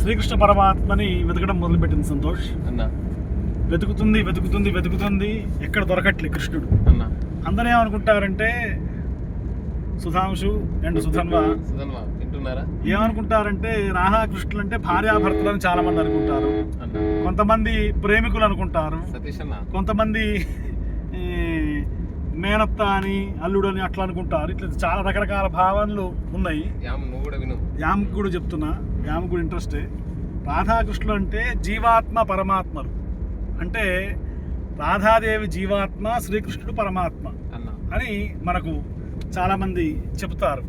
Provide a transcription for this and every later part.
శ్రీకృష్ణ పరమాత్మని వెతకడం మొదలుపెట్టింది సంతోష్ అన్న. వెతుకుతుంది వెతుకుతుంది వెతుకుతుంది, ఎక్కడ దొరకట్లే కృష్ణుడు. అన్న అందరూ ఏమనుకుంటారంటే సుధాంశు అండ్ సుధన్వ వింటున్నారా? ఏమనుకుంటారంటే రాధాకృష్ణులు అంటే భార్యాభర్తలు అని చాలా మంది అనుకుంటారు. అన్న. కొంతమంది ప్రేమికులు అనుకుంటారు, సతీష్ అన్న. కొంతమంది మేనత్త అని అల్లుడు అని అట్లా అనుకుంటారు. ఇట్లా చాలా రకరకాల భావనలు ఉన్నాయి. నువ్వు కూడా విను. యామ్కి కూడా చెప్తున్నా, యామ్కి కూడా ఇంట్రెస్టే. రాధాకృష్ణులు అంటే జీవాత్మ పరమాత్మలు. అంటే రాధాదేవి జీవాత్మ, శ్రీకృష్ణుడు పరమాత్మ అని మనకు చాలామంది చెబుతారు.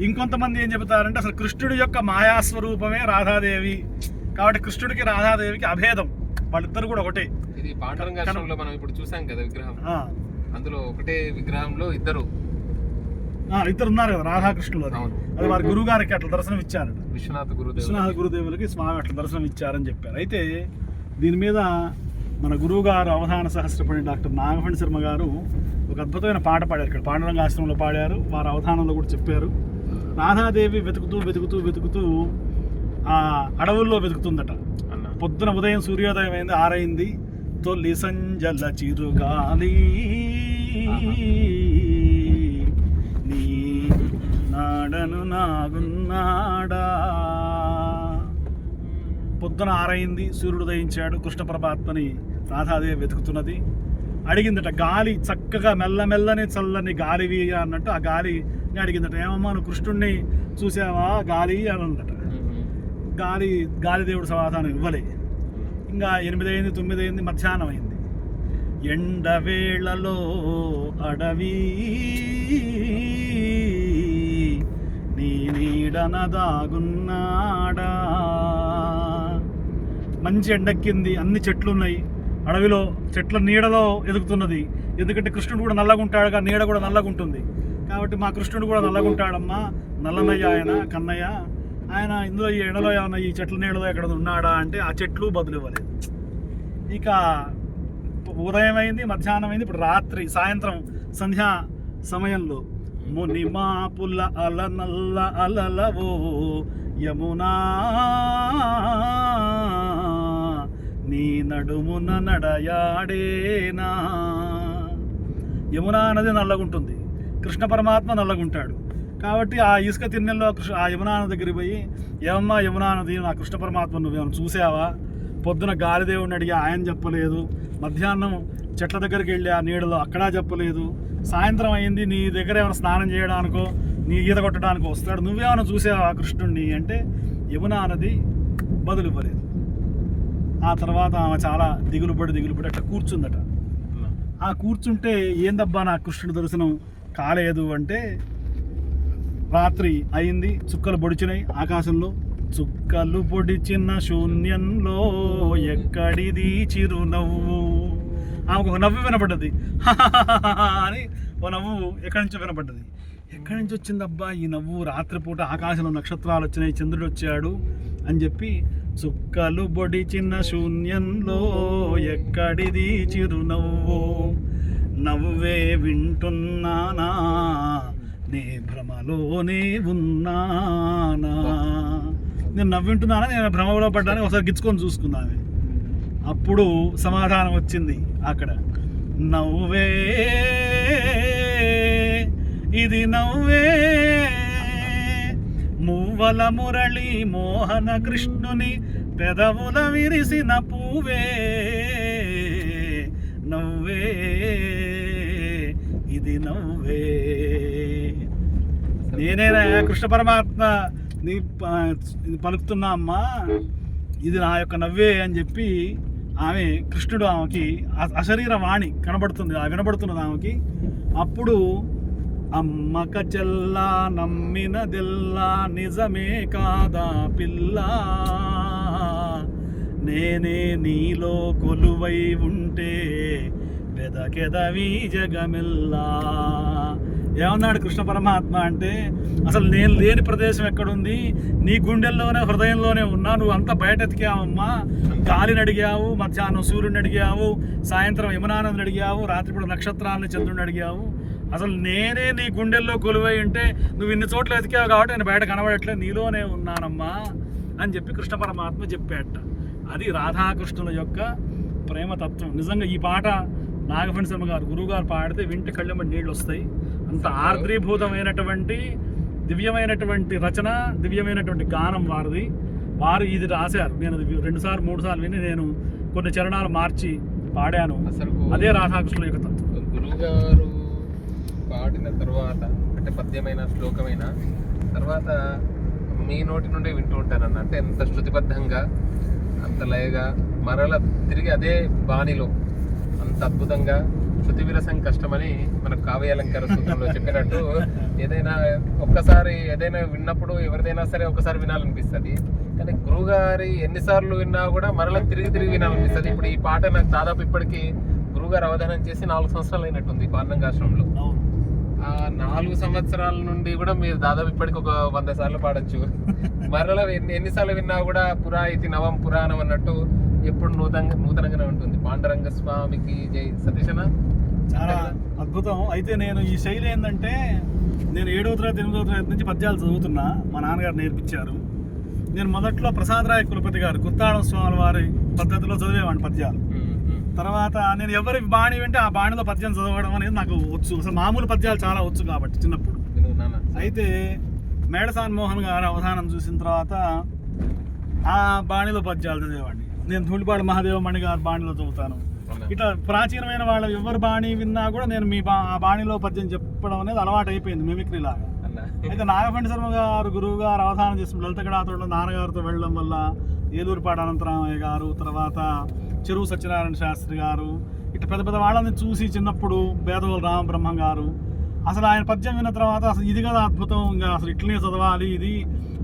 ఇంకొంతమంది ఏం చెబుతారంటే అసలు కృష్ణుడి యొక్క మాయాస్వరూపమే రాధాదేవి, కాబట్టి కృష్ణుడికి రాధాదేవికి అభేదం, వాళ్ళిద్దరు కూడా ఒకటే. ఇది పాండురంగాశ్రమంలో మనం ఇప్పుడు చూసాం కదా విగ్రహం, అందులో ఒకటే విగ్రహంలో ఇద్దరు ఉన్నారు కదా రాధాకృష్ణులు. అది వారి గురువు గారికి అట్లా దర్శనం ఇచ్చారట, విశ్వనాథ గురుదేవులకి స్వామి అట్లా దర్శనం ఇచ్చారని చెప్పారు. అయితే దీని మీద మన గురువు గారు అవధాన సహస్రపడి డాక్టర్ నాగఫణి శర్మ గారు ఒక అద్భుతమైన పాట పాడారు. ఇక్కడ పాండురంగ ఆశ్రమంలో పాడారు, వారి అవధానంలో కూడా చెప్పారు. రాధాదేవి వెతుకుతూ వెతుకుతూ వెతుకుతూ ఆ అడవుల్లో వెతుకుతుందట. పొద్దున ఉదయం సూర్యోదయం అయింది, 6 అయింది. తొలి సంజల చిరుగాలి నీ నాడను నాగున్నాడా. పొద్దున 6 అయింది, సూర్యుడు ఉదయించాడు. కృష్ణ పరమాత్మని రాధాదేవి వెతుకుతున్నది. అడిగిందట, గాలి చక్కగా మెల్లమెల్లని చల్లని గాలివి అన్నట్టు ఆ గాలిని అడిగిందట, ఏమమ్మా నువ్వు కృష్ణుడిని చూసావా గాలి అని అందట. గాలిదేవుడు సమాధానం ఇవ్వలే. ఇంకా 8 అయింది, 9 అయింది, మధ్యాహ్నం అయింది. ఎండవేళలో అడవి నీ నీడన దాగున్నాడా. మంచి ఎండెక్కింది, అన్ని చెట్లు ఉన్నాయి, అడవిలో చెట్ల నీడలో ఎదుగుతున్నది. ఎందుకంటే కృష్ణుడు కూడా నల్లగా ఉంటాడుగా, నీడ కూడా నల్లగా ఉంటుంది కాబట్టి మా కృష్ణుడు కూడా నల్లగా ఉంటాడమ్మా, నల్లనయ్య ఆయన కన్నయ్య, ఆయన ఇందులో ఈ ఎండలో ఏమన్నా ఈ చెట్ల నీడలో ఎక్కడ ఉన్నాడా అంటే ఆ చెట్లు బదులు ఇవ్వలేదు. ఇక ఉదయం అయింది, మధ్యాహ్నం అయింది, ఇప్పుడు రాత్రి సాయంత్రం సంధ్యా సమయంలో మునిమాపుల అలనల్ల అలలవో యమునా నీ నడుమున నడయాడేనా. యమునా నది నల్లగుంటుంది, కృష్ణ పరమాత్మ నల్లగుంటాడు కాబట్టి ఆ ఇసుక తిన్నెల్లో ఆ యమునా నది దగ్గరికి పోయి, ఏమమ్మా యమునా నది నా కృష్ణ పరమాత్మ నువ్వేమైనా చూసావా? పొద్దున గాలిదేవుడిని అడిగి ఆయన చెప్పలేదు, మధ్యాహ్నం చెట్ల దగ్గరికి వెళ్ళి ఆ నీడలో అక్కడా చెప్పలేదు, సాయంత్రం అయింది నీ దగ్గర ఏమైనా స్నానం చేయడానికో నీ ఈత కొట్టడానికో వస్తాడు, నువ్వేమైనా చూసావా కృష్ణుడిని అంటే యమునా నది బదులు ఇవ్వలేదు. ఆ తర్వాత ఆమె చాలా దిగులు పడి అట్లా కూర్చుందట. ఆ కూర్చుంటే ఏందబ్బా నా కృష్ణుడి దర్శనం కాలేదు అంటే, రాత్రి అయింది, చుక్కలు పొడిచినాయి ఆకాశంలో. చుక్కలు పొడిచిన శూన్యంలో ఎక్కడిది చిరునవ్వు. ఆమెకు ఒక నవ్వు వినపడ్డది, అని ఓ నవ్వు ఎక్కడి నుంచో వినపడ్డది. ఎక్కడి నుంచి వచ్చిందబ్బా ఈ నవ్వు? రాత్రిపూట ఆకాశంలో నక్షత్రాలు వచ్చినాయి, చంద్రుడు వచ్చాడు అని చెప్పి, చుక్కలు పొడిచిన శూన్యంలో ఎక్కడిది చిరునవ్వు, నవ్వే వింటున్నానా నే భ్రమలోనే ఉన్నానా. నేను నవ్వింటున్నానా, నేను భ్రమలో పడ్డాను, ఒకసారి గిచ్చుకొని చూసుకున్నాను. అప్పుడు సమాధానం వచ్చింది అక్కడ, నవ్వే ఇది నవ్వే మువ్వల మురళి మోహన కృష్ణుని పెదవుల విరిసిన పువ్వే, నవ్వే ఇది నవ్వే. నేనేనా కృష్ణ పరమాత్మ నీ పలుకుతున్నా అమ్మా, ఇది నా యొక్క నవ్వే అని చెప్పి ఆమె కృష్ణుడు ఆమెకి అశరీర వాణి కనబడుతుంది, వినబడుతున్నది ఆమెకి. అప్పుడు అమ్మక చెల్లా నమ్మినదెల్లా నిజమే కాదా పిల్ల, నేనే నీలో కొలువై ఉంటే వెదకెదవి జగమెల్లా. ఏమన్నాడు కృష్ణ పరమాత్మ అంటే, అసలు నేను లేని ప్రదేశం ఎక్కడుంది, నీ గుండెల్లోనే హృదయంలోనే ఉన్నా, నువ్వు అంతా బయట ఎతికావమ్మా. గాలిని అడిగావు, మధ్యాహ్నం సూర్యుడిని అడిగావు, సాయంత్రం యమునానందని అడిగావు, రాత్రిపూట నక్షత్రాలని చంద్రుడిని అడిగావు. అసలు నేనే నీ గుండెల్లో కొలువై ఉంటే నువ్వు ఇన్ని చోట్ల ఎతికావు కాబట్టి నేను బయట కనబడట్లేదు, నీలోనే ఉన్నానమ్మా అని చెప్పి కృష్ణ పరమాత్మ చెప్పాట. అది రాధాకృష్ణుల యొక్క ప్రేమతత్వం. నిజంగా ఈ పాట నాగఫణి శర్మ గారు గురువు గారు పాడితే వింటే కళ్ళెంబడి నీళ్ళు వస్తాయి. అంత ఆర్ద్రీభూతమైనటువంటి దివ్యమైనటువంటి రచన, దివ్యమైనటువంటి గానం వారిది. వారు ఇది రాశారు. నేను 2 సార్లు 3 సార్లు విని నేను కొన్ని చరణాలు మార్చి పాడాను. అదే రాధాకృష్ణుల యొక్క తత్వం. గురువు గారు పాడిన తర్వాత అంటే పద్యమైన శ్లోకమైన తర్వాత మీ నోటి నుండి వింటూ ఉంటానన్న. అంటే ఎంత శృతిబద్ధంగా, అంత లయగా, మరల తిరిగి అదే బాణిలో అంత అద్భుతంగా. శృతి విరసం కష్టమని మన కావ్యాలంకార సూత్రంలో చెప్పినట్టు ఏదైనా ఒక్కసారి ఏదైనా విన్నప్పుడు ఎవరిదైనా సరే ఒకసారి వినాలనిపిస్తుంది. కానీ గురువుగారి ఎన్నిసార్లు విన్నా కూడా మరలా తిరిగి వినాలనిపిస్తుంది. ఇప్పుడు ఈ పాట నాకు దాదాపు ఇప్పటికీ గురువుగారు అవధానం చేసి 4 సంవత్సరాలు అయినట్టుంది పాండంగాశ్రమంలో. ఆ 4 సంవత్సరాల నుండి కూడా మీరు దాదాపు ఇప్పటికి ఒక 100 సార్లు పాడొచ్చు. మరలా ఎన్నిసార్లు విన్నా కూడా పురా ఇది నవం పురాణం అన్నట్టు ఎప్పుడు నూతనంగానే ఉంటుంది. పాండురంగ స్వామికి జై. సతీశన చాలా అద్భుతం. అయితే నేను ఈ శైలి ఏంటంటే, నేను 7వ తరగతి 8వ తరగతి నుంచి పద్యాలు చదువుతున్నా. మా నాన్నగారు నేర్పించారు. నేను మొదట్లో ప్రసాదరాయ కులపతి గారు కుత్తాళం స్వామి వారి పద్ధతిలో చదివేవాడిని పద్యాలు. తర్వాత నేను ఎవరి బాణి వింటే ఆ బాణిలో పద్యం చదవడం అనేది నాకు వచ్చు. అసలు మామూలు పద్యాలు చాలా వచ్చు కాబట్టి చిన్నప్పుడు. అయితే మేడసాన్ మోహన్ గారు అవధానం చూసిన తర్వాత ఆ బాణిలో పద్యాలు చదివేవాడిని. నేను ధూళిపాడు మహాదేవమణి గారు బాణిలో చదువుతాను. ఇట్లా ప్రాచీనమైన వాళ్ళ ఎవరి బాణి విన్నా కూడా నేను ఆ బాణిలో పద్యం చెప్పడం అనేది అలవాటు అయిపోయింది, మిమిక్రీ లాగా. అయితే నాగఫణి శర్మ గారు గురువు గారు అవధానం చేసిన లలితగడాతోడు నాన్నగారితో వెళ్ళడం వల్ల ఏలూరుపాడు అనంతరామయ్య గారు, తర్వాత చెరువు సత్యనారాయణ శాస్త్రి గారు, ఇట్లా పెద్ద పెద్ద వాళ్ళని చూసి చిన్నప్పుడు బేదవోలు రామబ్రహ్మం గారు, అసలు ఆయన పద్యం విన్న తర్వాత అసలు ఇది కదా అద్భుతం, ఇంకా అసలు ఇట్లనే చదవాలి ఇది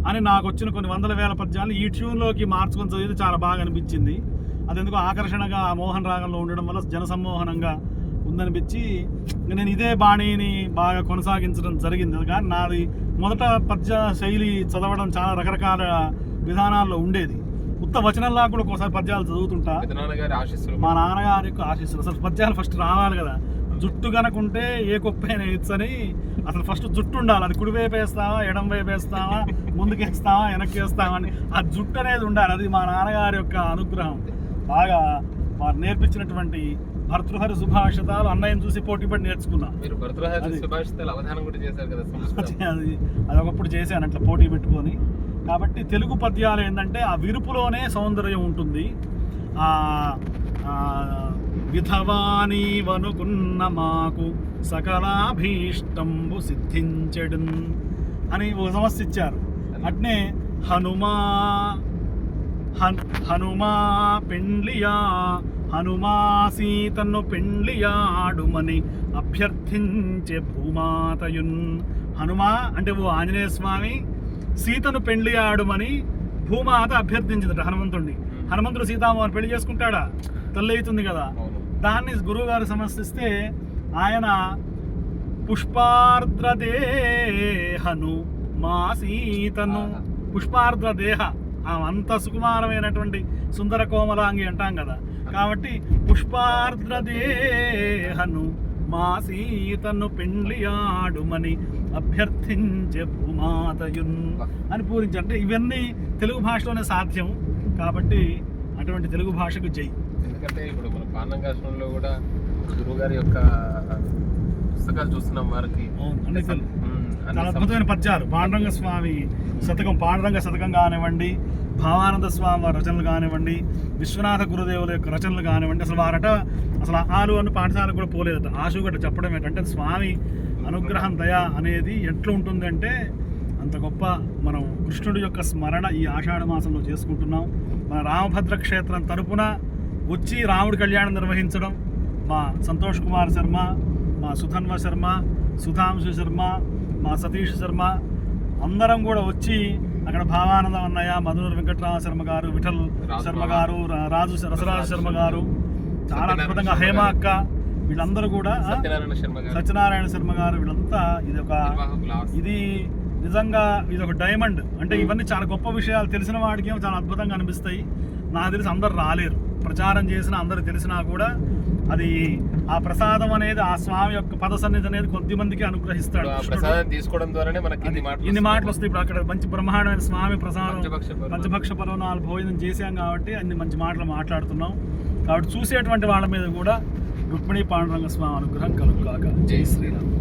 అని నాకు వచ్చిన కొన్ని 100,000 పద్యాలు ఈ ట్యూన్లోకి మార్చుకొని చదివితే చాలా బాగా అనిపించింది. అదెందుకు ఆకర్షణగా మోహన్ రాగంలో ఉండడం వల్ల జనసమ్మోహనంగా ఉందనిపించి నేను ఇదే బాణీని బాగా కొనసాగించడం జరిగింది. కానీ నాది మొదట పద్య శైలి చదవడం చాలా రకరకాల విధానాల్లో ఉండేది. ఉత్త వచనంలా కూడా ఒకసారి పద్యాలు చదువుతుంటా. మా నాన్నగారి యొక్క ఆశీస్సులు. అసలు పద్యాలు ఫస్ట్ రావాలి కదా. జుట్టు కనుకుంటే ఏ కుప్పైనా ఎచ్చని అసలు ఫస్ట్ జుట్టు ఉండాలి. అది కుడి వైపు వేస్తావా, ఎడం వైపు వేస్తావా, ముందుకు వేస్తావా, వెనక్కి వేస్తావా అని ఆ జుట్టు అనేది ఉండాలి. అది మా నాన్నగారి యొక్క అనుగ్రహం. బాగా వారు నేర్పించినటువంటి భర్తృహరి సుభాషితాలు అన్నయ్యని చూసి పోటీపడి నేర్చుకున్నా. అది ఒకప్పుడు చేశాను అట్లా పోటీ పెట్టుకొని. కాబట్టి తెలుగు పద్యాలు ఏంటంటే ఆ విరుపులోనే సౌందర్యం ఉంటుంది. విధవాని వనుకున్న మాకు సకలాభీష్టంబు సిద్ధించెడు అని ఒక సమస్య ఇచ్చారు. అట్నే హనుమా పెండ్లియా హనుమా సీతను పెండ్లియాడుమని అభ్యర్థించే భూమాతయున్. హనుమా అంటే ఓ ఆంజనేయ స్వామి సీతను పెండ్లియాడుమని భూమాత అభ్యర్థించిందట హనుమంతుడిని. హనుమంతుడు సీతామ్మని పెళ్లి చేసుకుంటాడా, తల్లి అవుతుంది కదా. దాన్ని గురువుగారు సమర్థిస్తే ఆయన పుష్పార్ద్రదేహను మా సీతను, పుష్పార్ద్ర దేహ అంత సుకుమారమైనటువంటి సుందర కోమలాంగి అంటాం కదా. కాబట్టి పుష్పార్ద్రదేహను మా సీతను పెండ్లియాడుమని అభ్యర్థించే భూమాతయున్ అని పూరించారు. అంటే ఇవన్నీ తెలుగు భాషలోనే సాధ్యం. కాబట్టి అటువంటి తెలుగు భాషకు జై. ఎందుకంటే ఇప్పుడు మన పాండంగాశ్రమంలో కూడా గురువుగారి యొక్క పుస్తకాలు చూస్తున్నాం. వారికి చాలా అద్భుతమైన పద్యాలు. పాండురంగ స్వామి శతకం, పాండురంగ శతకం కానివ్వండి, భావానంద స్వామి వారి రచనలు కానివ్వండి, విశ్వనాథ గురుదేవుల యొక్క రచనలు కానివ్వండి. అసలు వారట అసలు ఆలు అన్న పాఠశాలకు కూడా పోలేదట. ఆశు గట్ట చెప్పడం ఏంటంటే స్వామి అనుగ్రహం దయ అనేది ఎట్లా ఉంటుందంటే అంత గొప్ప. మనం కృష్ణుడి యొక్క స్మరణ ఈ ఆషాఢ మాసంలో చేసుకుంటున్నాం. మన రామభద్ర క్షేత్రం తరపున వచ్చి రాముడి కళ్యాణం నిర్వహించడం మా సంతోష్ కుమార్ శర్మ, మా సుధన్వ శర్మ, సుధాంశు శర్మ, మా సతీష్ శర్మ అందరం కూడా వచ్చి అక్కడ భావానందం అన్నయ్య, మధునూరు వెంకటరామ శర్మ గారు, విఠల్ శర్మ గారు, రసరాజు శర్మ గారు, చాలా అద్భుతంగా హేమ అక్క, వీళ్ళందరూ కూడా సత్యనారాయణ శర్మ గారు, వీళ్ళంతా ఇది నిజంగా ఇది ఒక డైమండ్. అంటే ఇవన్నీ చాలా గొప్ప విషయాలు. తెలిసిన వాడికి ఏమో చాలా అద్భుతంగా అనిపిస్తాయి. నాకు తెలిసి అందరు రాలేరు. ప్రచారం చేసినా అందరు తెలిసినా కూడా అది ఆ ప్రసాదం అనేది ఆ స్వామి యొక్క పద సన్నిధి అనేది కొద్ది మందికి అనుగ్రహిస్తాడు ఇప్పుడు ఆ కృష్ణుడు. ప్రసాదం తీసుకోవడం ద్వారానే మనకి ఇన్ని మాటలు వస్తాయి. ఇప్పుడు అక్కడ మంచి బ్రహ్మాండమైన స్వామి ప్రసాదం పంచభక్ష పంచభక్ష పర్వణాలు భోజనం చేశాం కాబట్టి అన్ని మంచి మాటలు మాట్లాడుతున్నాం. కాబట్టి చూసేటువంటి వాళ్ళ మీద కూడా రుక్మిణీ పాండురంగ స్వామి అనుగ్రహం కలుగుగాక. జై శ్రీరామ్.